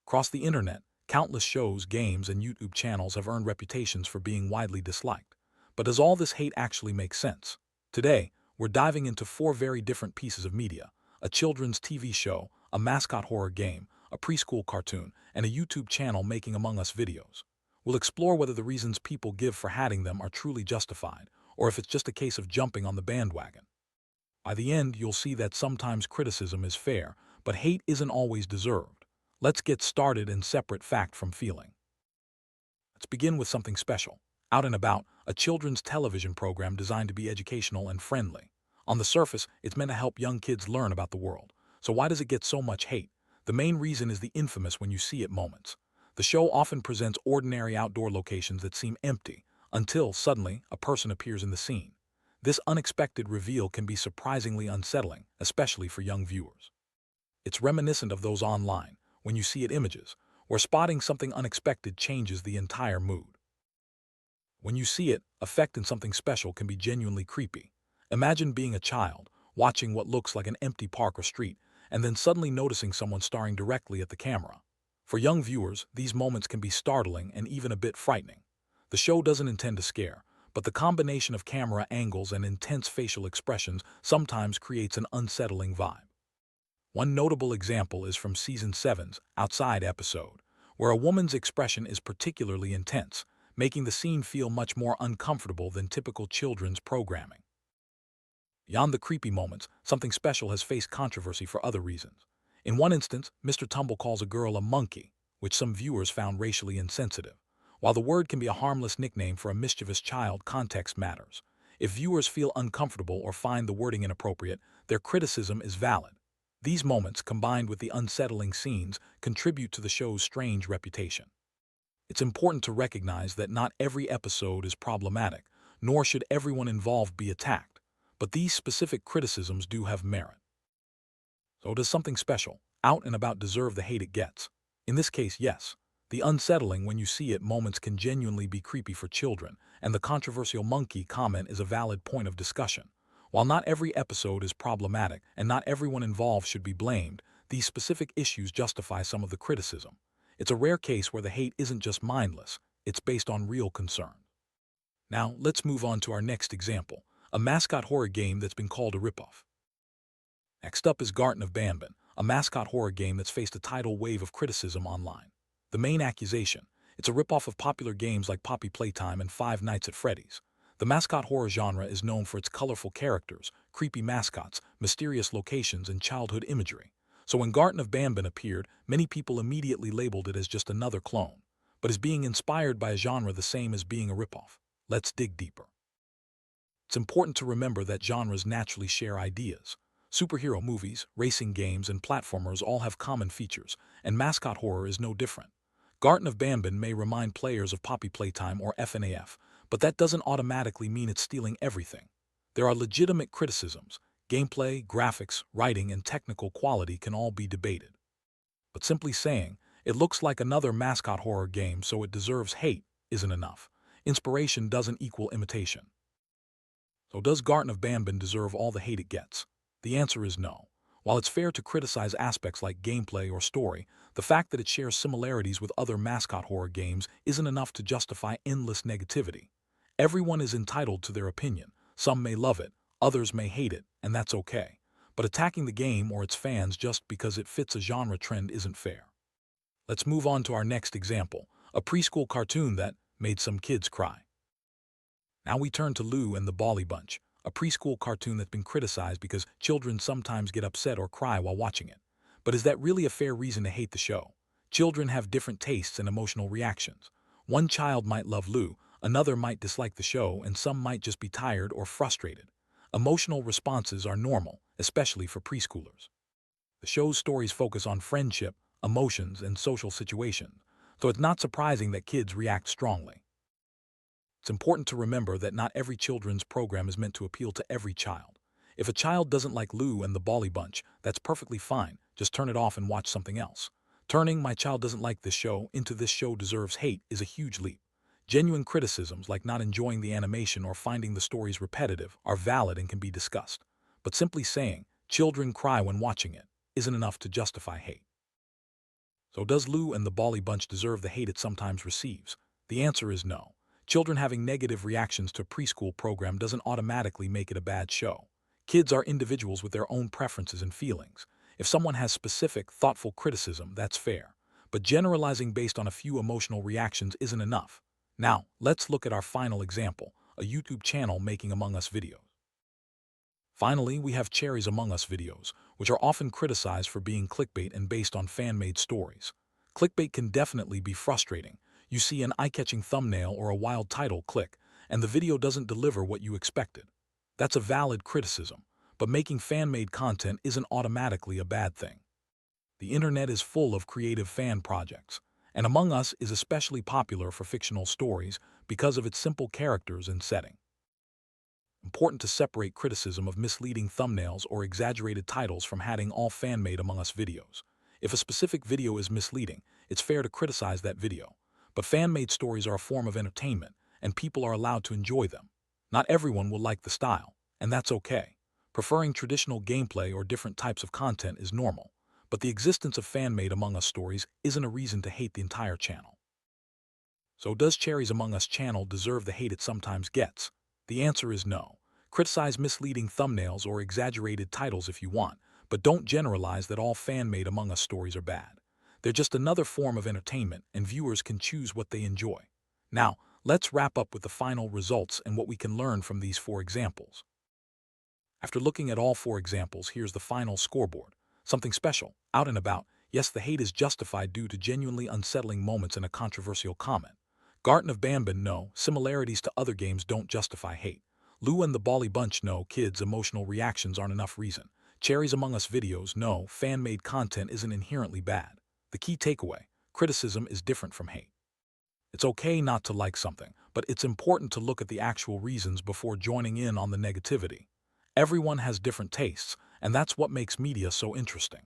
Across the internet, countless shows, games, and YouTube channels have earned reputations for being widely disliked. But does all this hate actually make sense? Today, we're diving into four very different pieces of media: a children's TV show, a mascot horror game, a preschool cartoon, and a YouTube channel making Among Us videos. We'll explore whether the reasons people give for hating them are truly justified, or if it's just a case of jumping on the bandwagon. By the end, you'll see that sometimes criticism is fair, but hate isn't always deserved. Let's get started in separate fact from feeling. Let's begin with something special. Out and About, a children's television program designed to be educational and friendly. On the surface, it's meant to help young kids learn about the world. So why does it get so much hate? The main reason is the infamous when you see it moments. The show often presents ordinary outdoor locations that seem empty, until suddenly a person appears in the scene. This unexpected reveal can be surprisingly unsettling, especially for young viewers. It's reminiscent of those online, when you see it images, where spotting something unexpected changes the entire mood. When you see it, affecting something special can be genuinely creepy. Imagine being a child, watching what looks like an empty park or street, and then suddenly noticing someone staring directly at the camera. For young viewers, these moments can be startling and even a bit frightening. The show doesn't intend to scare, but the combination of camera angles and intense facial expressions sometimes creates an unsettling vibe. One notable example is from Season 7's Outside episode, where a woman's expression is particularly intense, making the scene feel much more uncomfortable than typical children's programming. Beyond the creepy moments, something special has faced controversy for other reasons. In one instance, Mr. Tumble calls a girl a monkey, which some viewers found racially insensitive. While the word can be a harmless nickname for a mischievous child, context matters. If viewers feel uncomfortable or find the wording inappropriate, their criticism is valid. These moments, combined with the unsettling scenes, contribute to the show's strange reputation. It's important to recognize that not every episode is problematic, nor should everyone involved be attacked, but these specific criticisms do have merit. So does something special, Out and About, deserve the hate it gets? In this case, yes. The unsettling when you see it moments can genuinely be creepy for children, and the controversial monkey comment is a valid point of discussion. While not every episode is problematic and not everyone involved should be blamed, these specific issues justify some of the criticism. It's a rare case where the hate isn't just mindless, it's based on real concern. Now, let's move on to our next example, a mascot horror game that's been called a ripoff. Next up is Garten of Banban, a mascot horror game that's faced a tidal wave of criticism online. The main accusation: it's a ripoff of popular games like Poppy Playtime and Five Nights at Freddy's. The mascot horror genre is known for its colorful characters, creepy mascots, mysterious locations, and childhood imagery. So when Garten of Banban appeared, many people immediately labeled it as just another clone. But is being inspired by a genre the same as being a ripoff? Let's dig deeper. It's important to remember that genres naturally share ideas. Superhero movies, racing games, and platformers all have common features, and mascot horror is no different. Garten of Banban may remind players of Poppy Playtime or FNAF, but that doesn't automatically mean it's stealing everything. There are legitimate criticisms. Gameplay, graphics, writing, and technical quality can all be debated. But simply saying, it looks like another mascot horror game so it deserves hate, isn't enough. Inspiration doesn't equal imitation. So does Garten of Banban deserve all the hate it gets? The answer is no. While it's fair to criticize aspects like gameplay or story, the fact that it shares similarities with other mascot horror games isn't enough to justify endless negativity. Everyone is entitled to their opinion. Some may love it, others may hate it, and that's okay. But attacking the game or its fans just because it fits a genre trend isn't fair. Let's move on to our next example, a preschool cartoon that made some kids cry. Now we turn to Lou and the Bally Bunch, a preschool cartoon that's been criticized because children sometimes get upset or cry while watching it. But is that really a fair reason to hate the show? Children have different tastes and emotional reactions. One child might love Lou, another might dislike the show, and some might just be tired or frustrated. Emotional responses are normal, especially for preschoolers. The show's stories focus on friendship, emotions, and social situations, so it's not surprising that kids react strongly. It's important to remember that not every children's program is meant to appeal to every child. If a child doesn't like Lou and the Bally Bunch, that's perfectly fine. Just turn it off and watch something else. Turning "my child doesn't like this show" into "this show deserves hate" is a huge leap. Genuine criticisms like not enjoying the animation or finding the stories repetitive are valid and can be discussed. But simply saying, "children cry when watching it," isn't enough to justify hate. So does Lou and the Bally Bunch deserve the hate it sometimes receives? The answer is no. Children having negative reactions to a preschool program doesn't automatically make it a bad show. Kids are individuals with their own preferences and feelings. If someone has specific, thoughtful criticism, that's fair. But generalizing based on a few emotional reactions isn't enough. Now, let's look at our final example, a YouTube channel making Among Us videos. Finally, we have Cherries Among Us videos, which are often criticized for being clickbait and based on fan-made stories. Clickbait can definitely be frustrating. You see an eye-catching thumbnail or a wild title click, and the video doesn't deliver what you expected. That's a valid criticism, but making fan-made content isn't automatically a bad thing. The internet is full of creative fan projects, and Among Us is especially popular for fictional stories because of its simple characters and setting. Important to separate criticism of misleading thumbnails or exaggerated titles from having all fan-made Among Us videos. If a specific video is misleading, it's fair to criticize that video. But fan-made stories are a form of entertainment, and people are allowed to enjoy them. Not everyone will like the style, and that's okay. Preferring traditional gameplay or different types of content is normal, but the existence of fan-made Among Us stories isn't a reason to hate the entire channel. So does Cherries Among Us channel deserve the hate it sometimes gets? The answer is no. Criticize misleading thumbnails or exaggerated titles if you want, but don't generalize that all fan-made Among Us stories are bad. They're just another form of entertainment, and viewers can choose what they enjoy. Now, let's wrap up with the final results and what we can learn from these 4 examples. After looking at all 4 examples, here's the final scoreboard. Something special, out and about. Yes, the hate is justified due to genuinely unsettling moments and a controversial comment. Garten of Banban, no, similarities to other games don't justify hate. Lou and the Bally Bunch, no, kids' emotional reactions aren't enough reason. Cherries Among Us videos, no, fan-made content isn't inherently bad. The key takeaway, criticism is different from hate. It's okay not to like something, but it's important to look at the actual reasons before joining in on the negativity. Everyone has different tastes, and that's what makes media so interesting.